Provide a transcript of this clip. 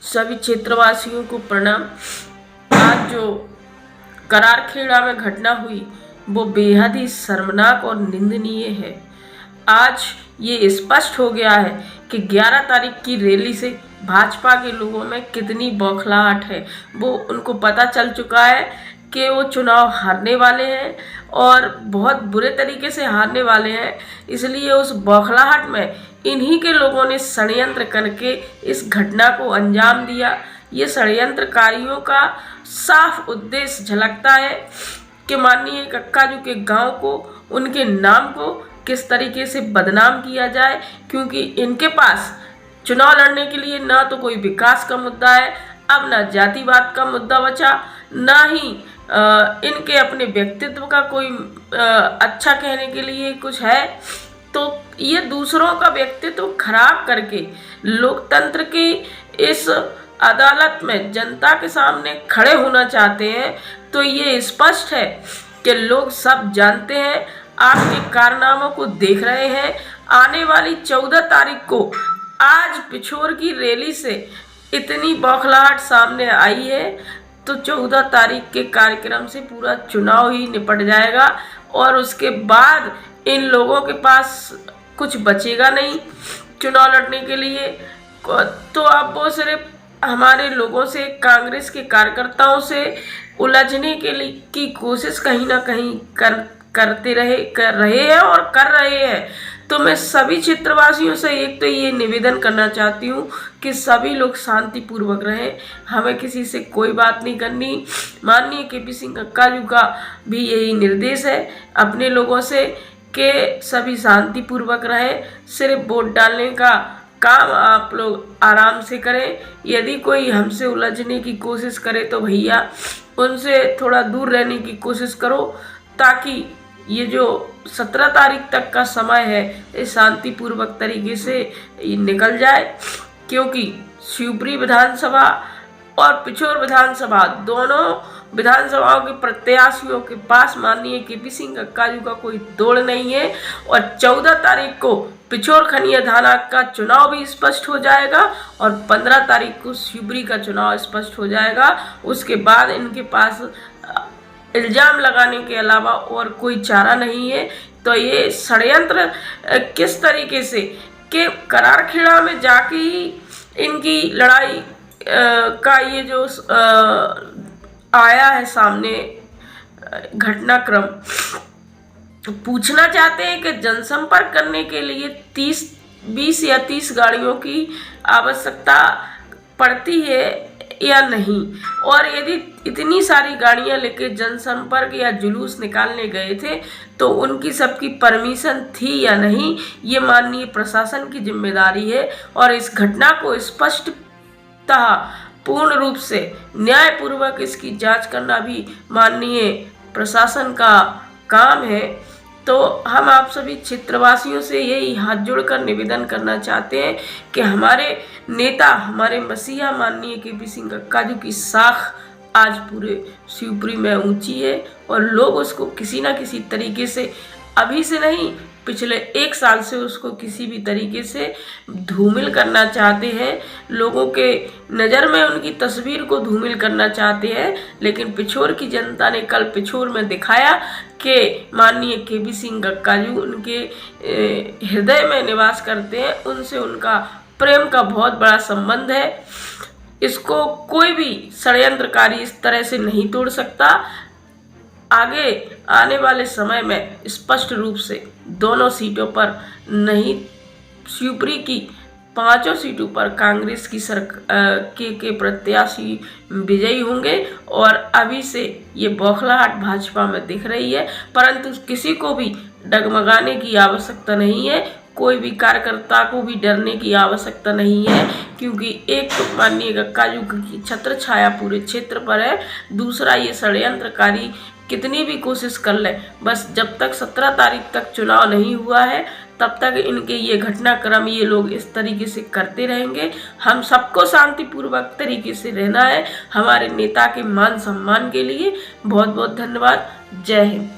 सभी क्षेत्रवासियों को प्रणाम। आज जो करारखेड़ा में घटना हुई वो बेहद ही शर्मनाक और निंदनीय है। आज ये स्पष्ट हो गया है कि 11 तारीख की रैली से भाजपा के लोगों में कितनी बौखलाहट है। वो उनको पता चल चुका है कि वो चुनाव हारने वाले हैं और बहुत बुरे तरीके से हारने वाले हैं। इसलिए उस बौखलाहट में इन्हीं के लोगों ने षड्यंत्र करके इस घटना को अंजाम दिया। ये षड्यंत्रकारियों का साफ उद्देश्य झलकता है कि माननीय कक्काजू के गांव को, उनके नाम को किस तरीके से बदनाम किया जाए, क्योंकि इनके पास चुनाव लड़ने के लिए ना तो कोई विकास का मुद्दा है, अब ना जातिवाद का मुद्दा बचा, ना ही इनके अपने व्यक्तित्व का कोई अच्छा कहने के लिए कुछ है। तो ये दूसरों का व्यक्तित्व खराब करके लोकतंत्र की इस अदालत में जनता के सामने खड़े होना चाहते हैं। तो ये स्पष्ट है कि लोग सब जानते हैं, आपके कारनामों को देख रहे हैं। आने वाली 14 तारीख को आज पिछोर की रैली से इतनी बौखलाहट सामने आई है तो 14 तारीख के कार्यक्रम से पूरा चुनाव ही निपट जाएगा और उसके बाद इन लोगों के पास कुछ बचेगा नहीं चुनाव लड़ने के लिए। तो अब वो सिर्फ हमारे लोगों से, कांग्रेस के कार्यकर्ताओं से उलझने के लिए की कोशिश कहीं ना कहीं कर रहे हैं। तो मैं सभी क्षेत्रवासियों से एक तो ये निवेदन करना चाहती हूँ कि सभी लोग शांतिपूर्वक रहें, हमें किसी से कोई बात नहीं करनी। माननीय केपी सिंह कक्काजू का भी यही निर्देश है अपने लोगों से कि सभी शांतिपूर्वक रहें। सिर्फ वोट डालने का काम आप लोग आराम से करें। यदि कोई हमसे उलझने की कोशिश करे तो भैया उनसे थोड़ा दूर रहने की कोशिश करो, ताकि ये जो 17 तारीख तक का समय है ये शांतिपूर्वक तरीके से निकल जाए। क्योंकि शिवपुरी विधानसभा और पिछोर विधानसभा दोनों विधानसभाओं के प्रत्याशियों के पास माननीय केपी सिंह कक्काजू का कोई दौड़ नहीं है। और 14 तारीख को पिछोर खनिया थाना का चुनाव भी स्पष्ट हो जाएगा और 15 तारीख को शिवपुरी का चुनाव स्पष्ट हो जाएगा। उसके बाद इनके पास इल्जाम लगाने के अलावा और कोई चारा नहीं है। तो ये षड्यंत्र किस तरीके से कि करारखेड़ा में जाके ही इनकी लड़ाई का ये जो आया है सामने घटनाक्रम, पूछना चाहते हैं कि जनसंपर्क करने के लिए 20 या 30 गाड़ियों की आवश्यकता पड़ती है या नहीं, और यदि इतनी सारी गाड़ियां लेके जनसंपर्क या जुलूस निकालने गए थे तो उनकी सबकी परमिशन थी या नहीं, ये माननीय प्रशासन की जिम्मेदारी है। और इस घटना को स्पष्टतः पूर्ण रूप से न्यायपूर्वक इसकी जांच करना भी माननीय प्रशासन का काम है। तो हम आप सभी क्षेत्रवासियों से यही हाथ जोड़कर निवेदन करना चाहते हैं कि हमारे नेता, हमारे मसीहा माननीय केपी सिंह कक्काजू की साख आज पूरे शिवपुरी में ऊंची है और लोग उसको किसी ना किसी तरीके से, अभी से नहीं पिछले 1 साल से उसको किसी भी तरीके से धूमिल करना चाहते हैं। लोगों के नज़र में उनकी तस्वीर को धूमिल करना चाहते हैं। लेकिन पिछोर की जनता ने कल पिछोर में दिखाया कि माननीय केपी सिंह कक्काजू उनके हृदय में निवास करते हैं, उनसे उनका प्रेम का बहुत बड़ा संबंध है। इसको कोई भी षड्यंत्रकारी इस तरह से नहीं तोड़ सकता। आगे आने वाले समय में स्पष्ट रूप से दोनों सीटों पर नहीं, शिवपुरी की 5 सीटों पर कांग्रेस की के प्रत्याशी विजयी होंगे। और अभी से ये बौखलाहट भाजपा में दिख रही है, परंतु किसी को भी डगमगाने की आवश्यकता नहीं है, कोई भी कार्यकर्ता को भी डरने की आवश्यकता नहीं है। क्योंकि एक तो माननीय कक्काजू की छत्र छाया पूरे क्षेत्र पर है, दूसरा ये षड्यंत्रकारी कितनी भी कोशिश कर ले, बस जब तक 17 तारीख तक चुनाव नहीं हुआ है तब तक इनके ये घटनाक्रम ये लोग इस तरीके से करते रहेंगे। हम सबको शांतिपूर्वक तरीके से रहना है, हमारे नेता के मान सम्मान के लिए। बहुत बहुत धन्यवाद। जय हिंद।